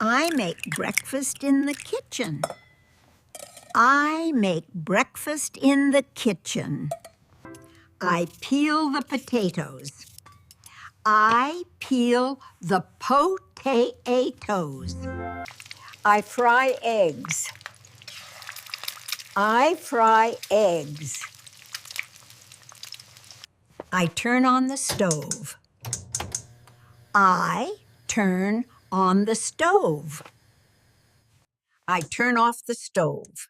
I make breakfast in the kitchen. I make breakfast in the kitchen. I peel the potatoes. I peel the potatoes. I fry eggs. I fry eggs. I turn on the stove. I turn on the stove. I turn off the stove.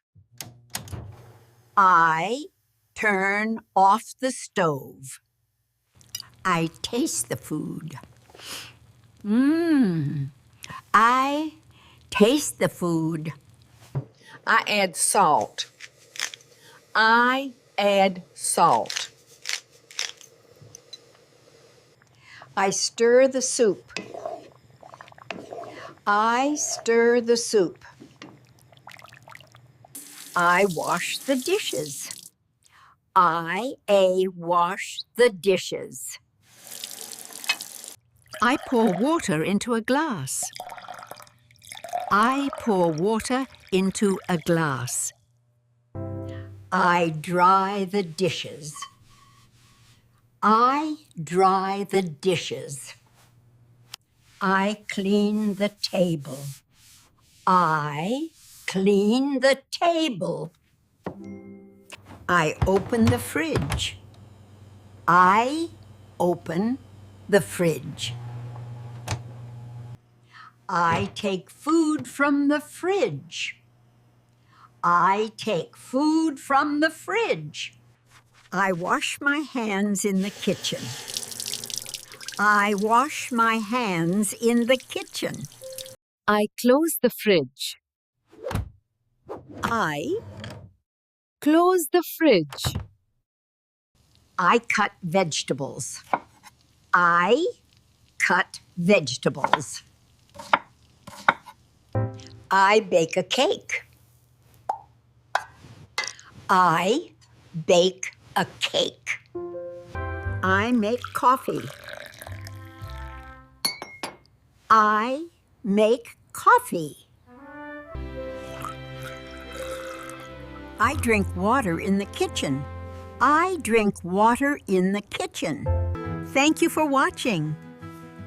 I turn off the stove. I taste the food. I taste the food. I add salt. I add salt. I stir the soup. I stir the soup. I wash the dishes. I wash the dishes. I pour water into a glass. I pour water into a glass. I dry the dishes. I dry the dishes. I clean the table. I clean the table. I open the fridge. I open the fridge. I take food from the fridge. I take food from the fridge. I wash my hands in the kitchen. I wash my hands in the kitchen. I close the fridge. I Close the fridge. cut vegetables. I cut vegetables. I bake a cake. I bake a cake. I make coffee. I make coffee. I drink water in the kitchen. I drink water in the kitchen. Thank you for watching.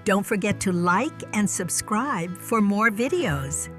Don't forget to like and subscribe for more videos.